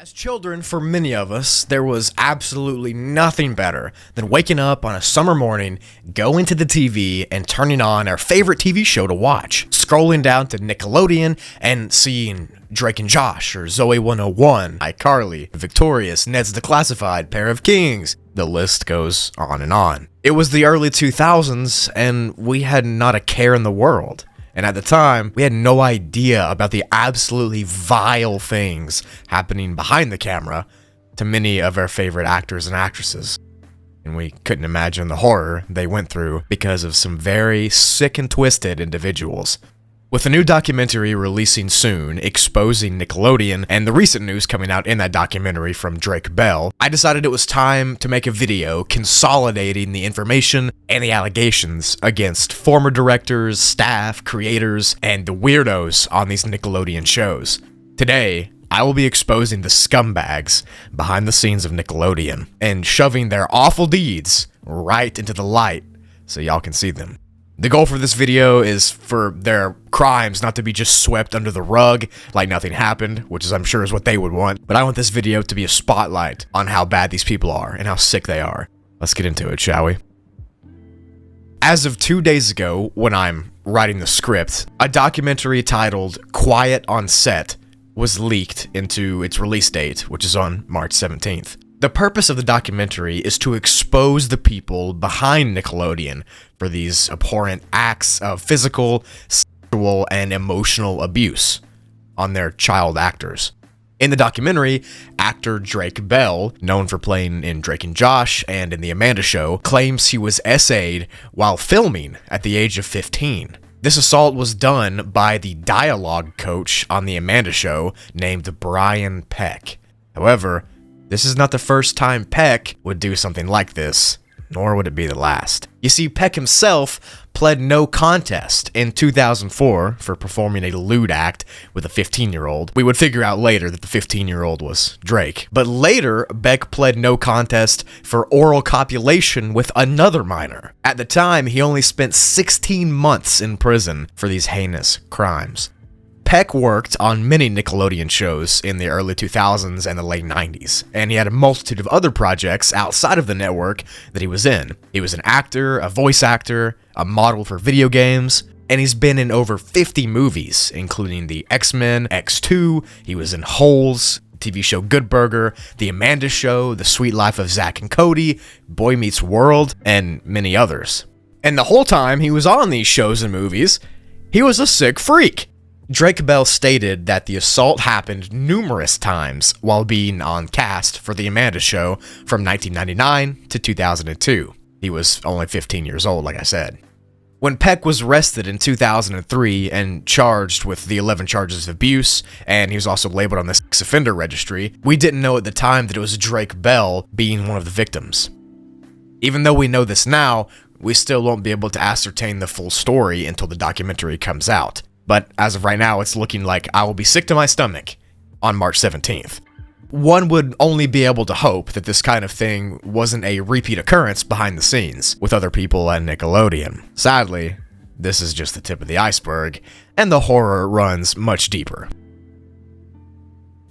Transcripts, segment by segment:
As children, for many of us, there was absolutely nothing better than waking up on a summer morning, going to the TV, and turning on our favorite TV show to watch. Scrolling down to Nickelodeon and seeing Drake and Josh, or Zoe 101, iCarly, Victorious, Ned's Declassified, Pair of Kings. The list goes on and on. It was the early 2000s, and we had not a care in the world. And at the time, we had no idea about the absolutely vile things happening behind the camera to many of our favorite actors and actresses. And we couldn't imagine the horror they went through because of some very sick and twisted individuals. With a new documentary releasing soon, exposing Nickelodeon, and the recent news coming out in that documentary from Drake Bell, I decided it was time to make a video consolidating the information and the allegations against former directors, staff, creators, and the weirdos on these Nickelodeon shows. Today, I will be exposing the scumbags behind the scenes of Nickelodeon and shoving their awful deeds right into the light so y'all can see them. The goal for this video is for their crimes not to be just swept under the rug like nothing happened, which is I'm sure is what they would want, but I want this video to be a spotlight on how bad these people are and how sick they are. Let's get into it, shall we? As of 2 days ago, when I'm writing the script, a documentary titled Quiet on Set was leaked into its release date, which is on March 17th. The purpose of the documentary is to expose the people behind Nickelodeon for these abhorrent acts of physical, sexual, and emotional abuse on their child actors. In the documentary, actor Drake Bell, known for playing in Drake and Josh and in The Amanda Show, claims he was SA'd while filming at the age of 15. This assault was done by the dialogue coach on The Amanda Show named Brian Peck. However, this is not the first time Peck would do something like this, nor would it be the last. You see, Peck himself pled no contest in 2004 for performing a lewd act with a 15-year-old. We would figure out later that the 15-year-old was Drake. But later, Peck pled no contest for oral copulation with another minor. At the time, he only spent 16 months in prison for these heinous crimes. Peck worked on many Nickelodeon shows in the early 2000s and the late 90s, and he had a multitude of other projects outside of the network that he was in. He was an actor, a voice actor, a model for video games, and he's been in over 50 movies, including the X-Men, X2, he was in Holes, TV show Good Burger, The Amanda Show, The Sweet Life of Zack and Cody, Boy Meets World, and many others. And the whole time he was on these shows and movies, he was a sick freak. Drake Bell stated that the assault happened numerous times while being on cast for The Amanda Show from 1999 to 2002. He was only 15 years old, like I said. When Peck was arrested in 2003 and charged with the 11 charges of abuse, and he was also labeled on the sex offender registry, we didn't know at the time that it was Drake Bell being one of the victims. Even though we know this now, we still won't be able to ascertain the full story until the documentary comes out. But as of right now, it's looking like I will be sick to my stomach on March 17th. One would only be able to hope that this kind of thing wasn't a repeat occurrence behind the scenes with other people at Nickelodeon. Sadly, this is just the tip of the iceberg, and the horror runs much deeper.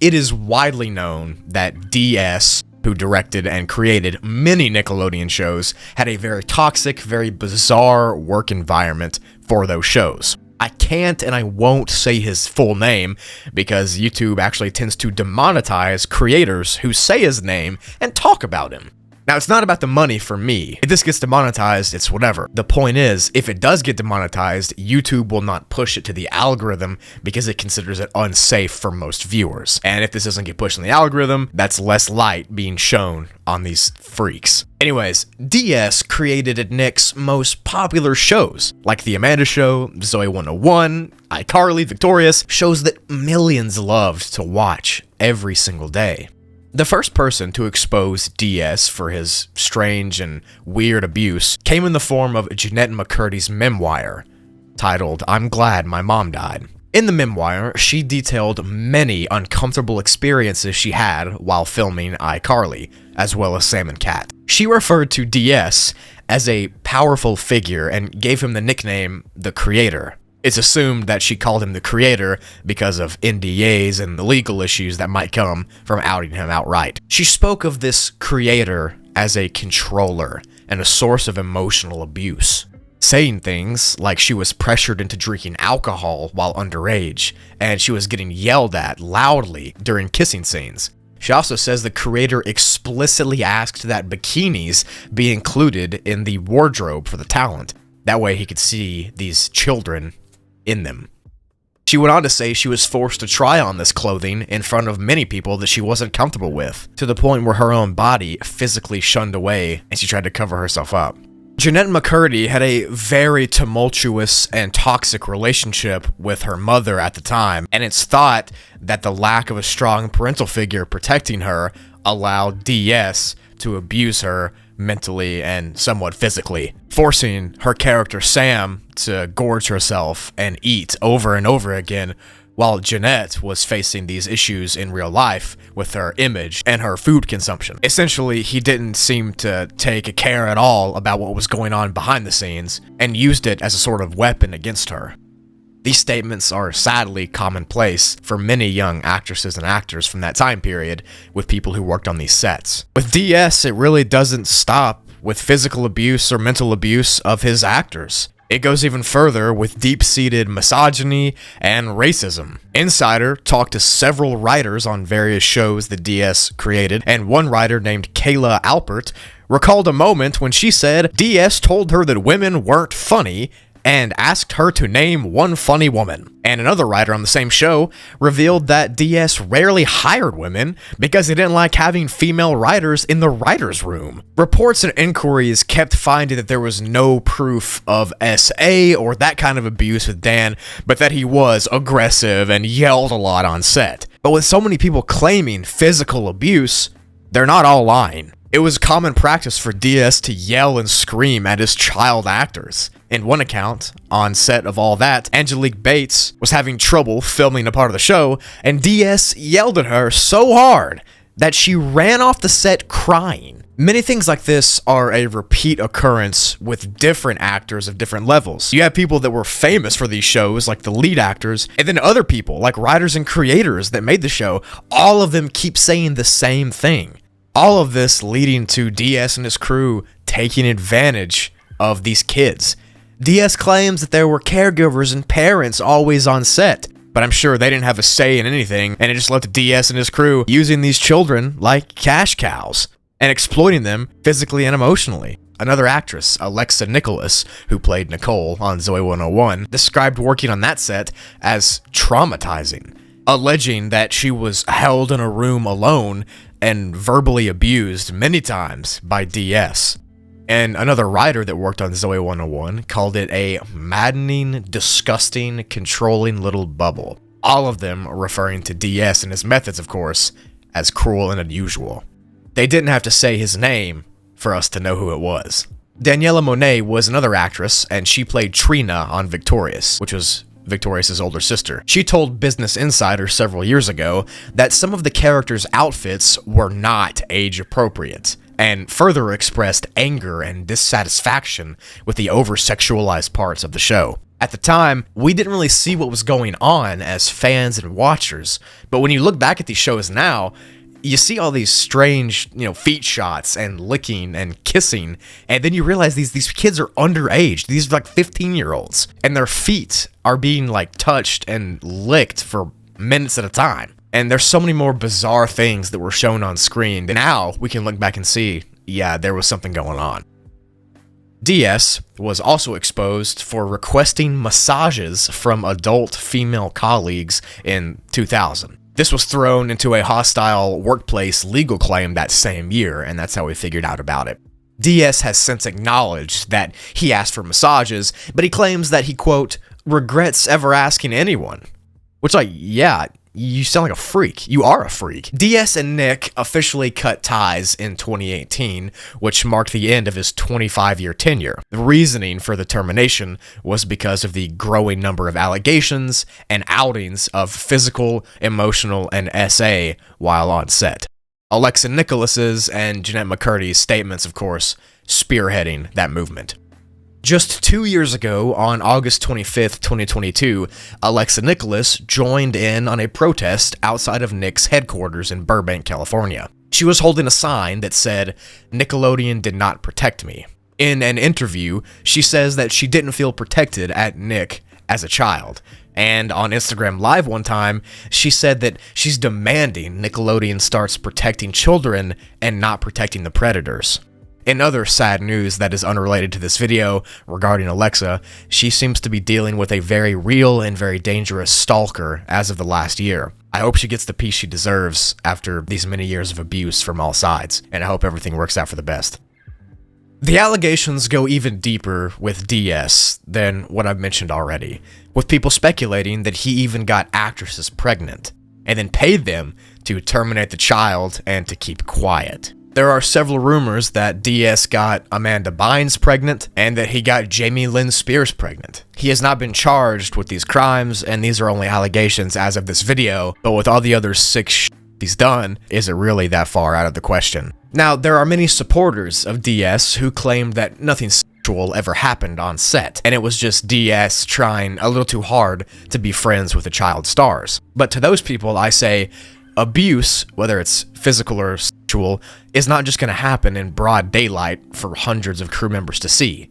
It is widely known that DS, who directed and created many Nickelodeon shows, had a very toxic, very bizarre work environment for those shows. I can't and I won't say his full name because YouTube actually tends to demonetize creators who say his name and talk about him. Now, it's not about the money for me. If this gets demonetized, it's whatever. The point is, if it does get demonetized, YouTube will not push it to the algorithm because it considers it unsafe for most viewers. And if this doesn't get pushed in the algorithm, that's less light being shown on these freaks. Anyways, DS created Nick's most popular shows, like The Amanda Show, Zoe 101, iCarly, Victorious, shows that millions loved to watch every single day. The first person to expose DS for his strange and weird abuse came in the form of Jeanette McCurdy's memoir, titled I'm Glad My Mom Died. In the memoir, she detailed many uncomfortable experiences she had while filming iCarly, as well as Sam and Cat. She referred to DS as a powerful figure and gave him the nickname The Creator. It's assumed that she called him the creator because of NDAs and the legal issues that might come from outing him outright. She spoke of this creator as a controller and a source of emotional abuse, saying things like she was pressured into drinking alcohol while underage, and she was getting yelled at loudly during kissing scenes. She also says the creator explicitly asked that bikinis be included in the wardrobe for the talent. That way he could see these children in them. She went on to say she was forced to try on this clothing in front of many people that she wasn't comfortable with, to the point where her own body physically shunned away and she tried to cover herself up. Jeanette McCurdy had a very tumultuous and toxic relationship with her mother at the time, and it's thought that the lack of a strong parental figure protecting her allowed DS to abuse her mentally and somewhat physically, forcing her character Sam to gorge herself and eat over and over again, while Jeanette was facing these issues in real life with her image and her food consumption. Essentially, he didn't seem to take care at all about what was going on behind the scenes and used it as a sort of weapon against her. These statements are sadly commonplace for many young actresses and actors from that time period with people who worked on these sets. With DS, it really doesn't stop with physical abuse or mental abuse of his actors. It goes even further with deep-seated misogyny and racism. Insider talked to several writers on various shows that DS created, and one writer named Kayla Alpert recalled a moment when she said DS told her that women weren't funny and asked her to name one funny woman. And another writer on the same show revealed that DS rarely hired women because he didn't like having female writers in the writer's room. Reports and inquiries kept finding that there was no proof of SA or that kind of abuse with Dan, but that he was aggressive and yelled a lot on set. But with so many people claiming physical abuse, they're not all lying. It was common practice for DS to yell and scream at his child actors. In one account, on set of All That, Angelique Bates was having trouble filming a part of the show, and DS yelled at her so hard that she ran off the set crying. Many things like this are a repeat occurrence with different actors of different levels. You have people that were famous for these shows, like the lead actors, and then other people, like writers and creators that made the show. All of them keep saying the same thing. All of this leading to DS and his crew taking advantage of these kids. DS claims that there were caregivers and parents always on set, but I'm sure they didn't have a say in anything, and it just left DS and his crew using these children like cash cows and exploiting them physically and emotionally. Another actress, Alexa Nicholas, who played Nicole on Zoe 101, described working on that set as traumatizing, alleging that she was held in a room alone and verbally abused many times by DS. And another writer that worked on Zoe 101 called it a maddening, disgusting, controlling little bubble. All of them referring to DS and his methods, of course, as cruel and unusual. They didn't have to say his name for us to know who it was. Daniela Monet was another actress, and she played Trina on Victorious, which was Victorious' older sister. She told Business Insider several years ago that some of the characters' outfits were not age appropriate, and further expressed anger and dissatisfaction with the over-sexualized parts of the show. At the time, we didn't really see what was going on as fans and watchers, but when you look back at these shows now, you see all these strange, feet shots and licking and kissing, and then you realize these kids are underage. These are like 15-year-olds, and their feet are being touched and licked for minutes at a time. And there's so many more bizarre things that were shown on screen that now we can look back and see, yeah, there was something going on. DS was also exposed for requesting massages from adult female colleagues in 2000. This was thrown into a hostile workplace legal claim that same year, and that's how we figured out about it. DS has since acknowledged that he asked for massages, but he claims that he, quote, regrets ever asking anyone. Which, yeah, you sound like a freak. You are a freak. DS and Nick officially cut ties in 2018, which marked the end of his 25-year tenure. The reasoning for the termination was because of the growing number of allegations and outings of physical, emotional, and SA while on set. Alexa Nicholas's and Jeanette McCurdy's statements, of course, spearheading that movement. Just 2 years ago, on August 25th, 2022, Alexa Nicholas joined in on a protest outside of Nick's headquarters in Burbank, California. She was holding a sign that said, "Nickelodeon did not protect me." In an interview, she says that she didn't feel protected at Nick as a child. And on Instagram Live one time, she said that she's demanding Nickelodeon starts protecting children and not protecting the predators. In other sad news that is unrelated to this video regarding Alexa, she seems to be dealing with a very real and very dangerous stalker as of the last year. I hope she gets the peace she deserves after these many years of abuse from all sides, and I hope everything works out for the best. The allegations go even deeper with DS than what I've mentioned already, with people speculating that he even got actresses pregnant, and then paid them to terminate the child and to keep quiet. There are several rumors that DS got Amanda Bynes pregnant, and that he got Jamie Lynn Spears pregnant. He has not been charged with these crimes, and these are only allegations as of this video, but with all the other sick he's done, is it really that far out of the question? Now, there are many supporters of DS who claim that nothing sexual ever happened on set, and it was just DS trying a little too hard to be friends with the child stars. But to those people, I say, abuse, whether it's physical or sexual, is not just going to happen in broad daylight for hundreds of crew members to see.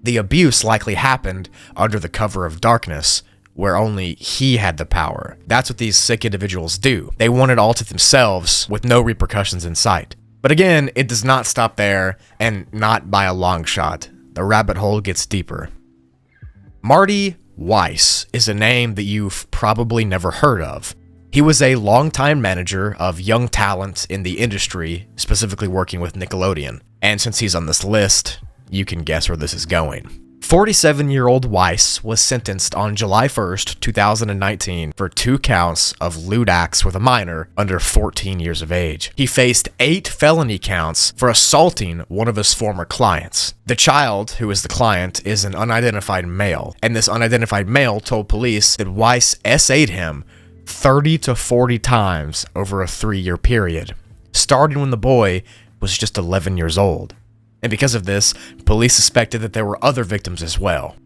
The abuse likely happened under the cover of darkness, where only he had the power. That's what these sick individuals do. They want it all to themselves with no repercussions in sight. But again, it does not stop there, and not by a long shot. The rabbit hole gets deeper. Marty Weiss is a name that you've probably never heard of. He was a longtime manager of young talent in the industry, specifically working with Nickelodeon. And since he's on this list, you can guess where this is going. 47-year-old Weiss was sentenced on July 1st, 2019 for 2 counts of lewd acts with a minor under 14 years of age. He faced 8 felony counts for assaulting one of his former clients. The child, who is the client, is an unidentified male, and this unidentified male told police that Weiss SA'd him 30 to 40 times over a 3-year period, starting when the boy was just 11 years old. And because of this, police suspected that there were other victims as well.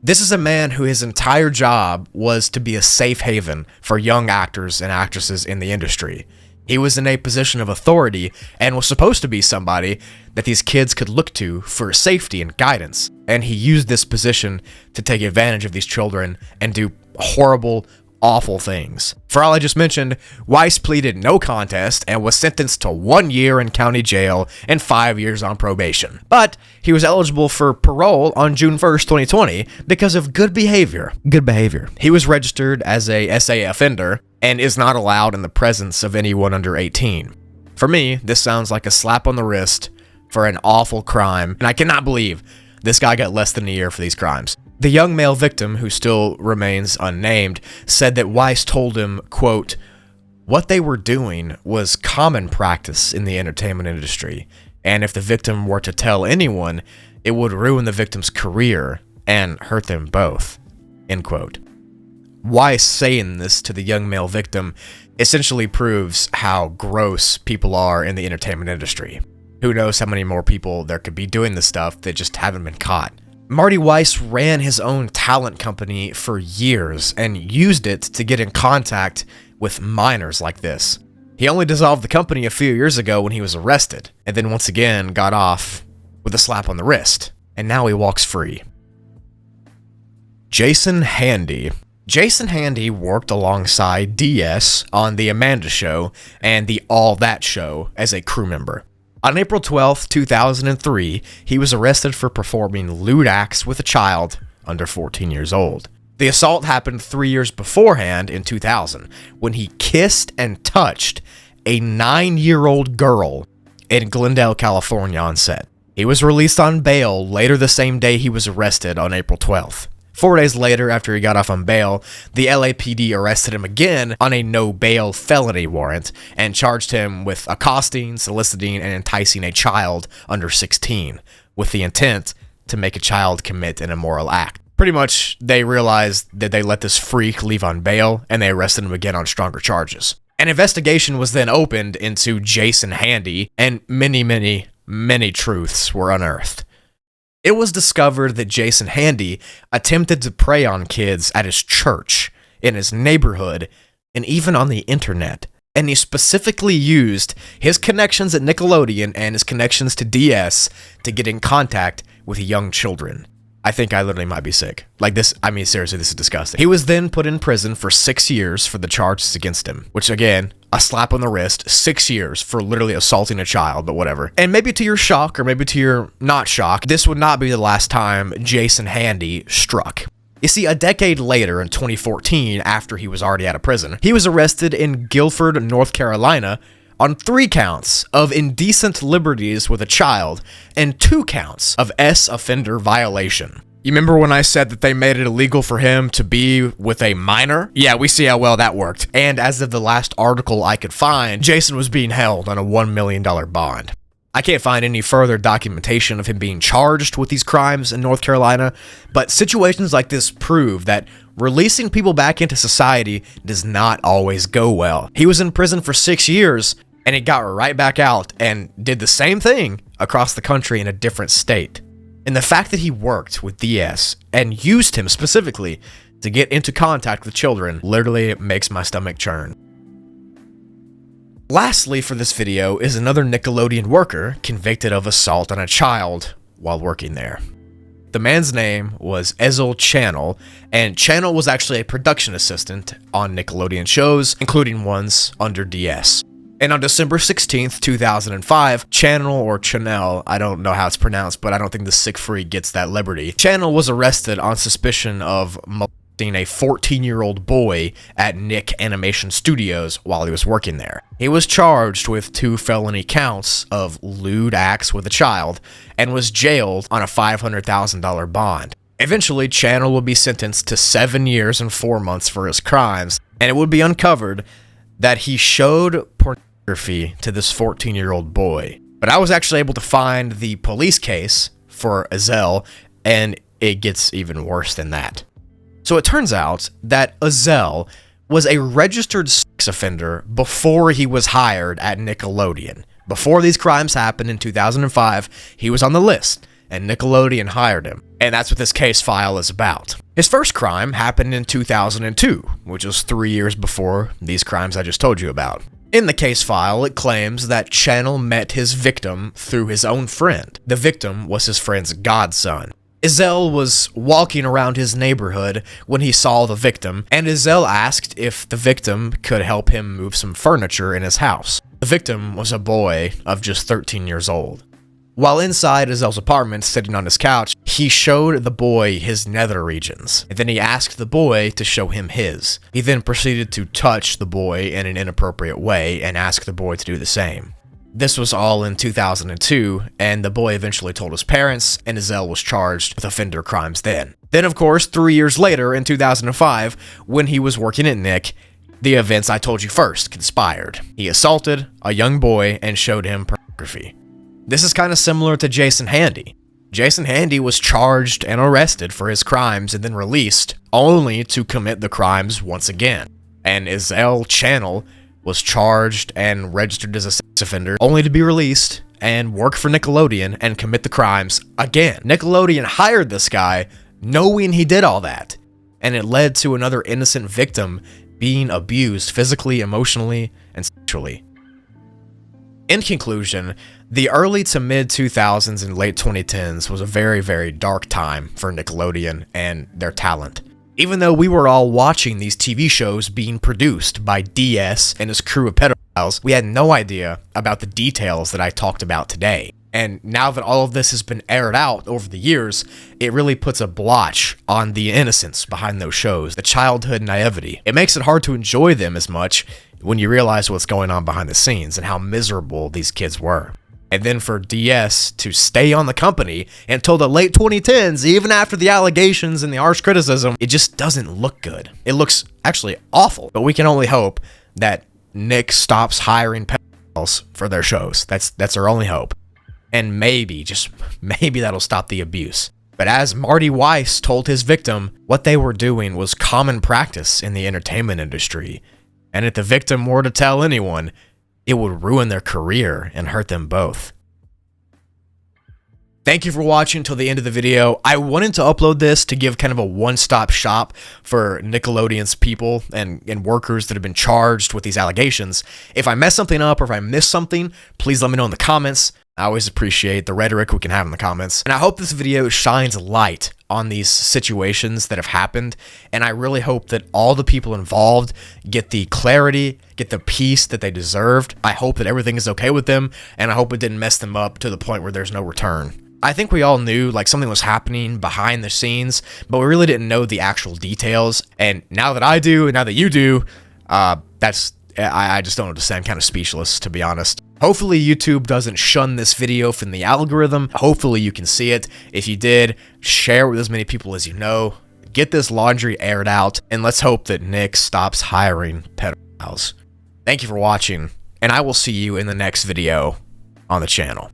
This is a man who his entire job was to be a safe haven for young actors and actresses in the industry. He was in a position of authority and was supposed to be somebody that these kids could look to for safety and guidance. And he used this position to take advantage of these children and do horrible, awful things. For all I just mentioned, Weiss pleaded no contest and was sentenced to 1 year in county jail and 5 years on probation. But he was eligible for parole on June 1st, 2020 because of good behavior. Good behavior. He was registered as a SA offender and is not allowed in the presence of anyone under 18. For me, this sounds like a slap on the wrist for an awful crime, and I cannot believe this guy got less than a year for these crimes. The young male victim, who still remains unnamed, said that Weiss told him, quote, "What they were doing was common practice in the entertainment industry, and if the victim were to tell anyone, it would ruin the victim's career and hurt them both," end quote. Weiss saying this to the young male victim essentially proves how gross people are in the entertainment industry. Who knows how many more people there could be doing this stuff that just haven't been caught. Marty Weiss ran his own talent company for years and used it to get in contact with minors like this. He only dissolved the company a few years ago when he was arrested, and then once again got off with a slap on the wrist, and now he walks free. Jason Handy. Jason Handy worked alongside DS on The Amanda Show and The All That Show as a crew member. On April 12, 2003, he was arrested for performing lewd acts with a child under 14 years old. The assault happened 3 years beforehand in 2000, when he kissed and touched a 9-year-old girl in Glendale, California on set. He was released on bail later the same day he was arrested on April 12th. 4 days later, after he got off on bail, the LAPD arrested him again on a no-bail felony warrant and charged him with accosting, soliciting, and enticing a child under 16, with the intent to make a child commit an immoral act. Pretty much, they realized that they let this freak leave on bail, and they arrested him again on stronger charges. An investigation was then opened into Jason Handy, and many truths were unearthed. It was discovered that Jason Handy attempted to prey on kids at his church, in his neighborhood, and even on the internet. And he specifically used his connections at Nickelodeon and his connections to DS to get in contact with young children. I think I literally might be sick. Like this, I mean, seriously, this is disgusting. He was then put in prison for 6 years for the charges against him, which again, a slap on the wrist, 6 years for literally assaulting a child, but whatever. And maybe to your shock, or maybe to your not shock, this would not be the last time Jason Handy struck. You see, a decade later in 2014, after he was already out of prison, he was arrested in Guilford, North Carolina, on 3 counts of indecent liberties with a child and 2 counts of offender violation. You remember when I said that they made it illegal for him to be with a minor? Yeah, we see how well that worked. And as of the last article I could find, Jason was being held on a $1 million bond. I can't find any further documentation of him being charged with these crimes in North Carolina, but situations like this prove that releasing people back into society does not always go well. He was in prison for 6 years, and he got right back out and did the same thing across the country in a different state. And the fact that he worked with DS and used him specifically to get into contact with children literally makes my stomach churn. Lastly for this video is another Nickelodeon worker convicted of assault on a child while working there. The man's name was Ezell Channel, and Channel was actually a production assistant on Nickelodeon shows, including ones under DS. And on December 16th, 2005, Channel or Chanel, I don't know how it's pronounced, but I don't think the sick freak gets that liberty. Channel was arrested on suspicion of molesting a 14-year-old boy at Nick Animation Studios while he was working there. He was charged with 2 felony counts of lewd acts with a child and was jailed on a $500,000 bond. Eventually, Channel would be sentenced to 7 years and 4 months for his crimes, and it would be uncovered that he showed pornography to this 14-year-old boy. But I was actually able to find the police case for Ezell, and it gets even worse than that. So it turns out that Ezell was a registered sex offender before he was hired at Nickelodeon. Before these crimes happened in 2005, he was on the list, and Nickelodeon hired him. And that's what this case file is about. His first crime happened in 2002, which was 3 years before these crimes I just told you about. In the case file, it claims that Channel met his victim through his own friend. The victim was his friend's godson. Ezell was walking around his neighborhood when he saw the victim, and Ezell asked if the victim could help him move some furniture in his house. The victim was a boy of just 13 years old. While inside Ezell's apartment, sitting on his couch, he showed the boy his nether regions, and then he asked the boy to show him his. He then proceeded to touch the boy in an inappropriate way and asked the boy to do the same. This was all in 2002, and the boy eventually told his parents, and Ezell was charged with offender crimes then. Then, of course, 3 years later, in 2005, when he was working at Nick, the events I told you first conspired. He assaulted a young boy and showed him pornography. This is kind of similar to Jason Handy. Jason Handy was charged and arrested for his crimes and then released, only to commit the crimes once again. And Ezell Channel was charged and registered as a sex offender, only to be released and work for Nickelodeon and commit the crimes again. Nickelodeon hired this guy knowing he did all that, and it led to another innocent victim being abused physically, emotionally, and sexually. In conclusion, the early to mid-2000s and late 2010s was a very, very dark time for Nickelodeon and their talent. Even though we were all watching these TV shows being produced by DS and his crew of pedophiles, we had no idea about the details that I talked about today. And now that all of this has been aired out over the years, it really puts a blotch on the innocence behind those shows, the childhood naivety. It makes it hard to enjoy them as much when you realize what's going on behind the scenes and how miserable these kids were. And then for DS to stay on the company until the late 2010s, even after the allegations and the harsh criticism, it just doesn't look good. It looks actually awful. But we can only hope that Nick stops hiring pedophiles for their shows. That's our only hope. And maybe, just maybe that'll stop the abuse. But as Marty Weiss told his victim, what they were doing was common practice in the entertainment industry. And if the victim were to tell anyone, it would ruin their career and hurt them both. Thank you for watching until the end of the video. I wanted to upload this to give kind of a one-stop shop for Nickelodeon's people and workers that have been charged with these allegations. If I mess something up or if I miss something, please let me know in the comments. I always appreciate the rhetoric we can have in the comments. And I hope this video shines light on these situations that have happened. And I really hope that all the people involved get the clarity, get the peace that they deserved. I hope that everything is okay with them. And I hope it didn't mess them up to the point where there's no return. I think we all knew like something was happening behind the scenes, but we really didn't know the actual details. And now that I do, and now that you do, I just don't know, to say I'm kind of speechless, to be honest. Hopefully YouTube doesn't shun this video from the algorithm. Hopefully you can see it. If you did, share it with as many people as you know. Get this laundry aired out, and let's hope that Nick stops hiring pedophiles. Thank you for watching, and I will see you in the next video on the channel.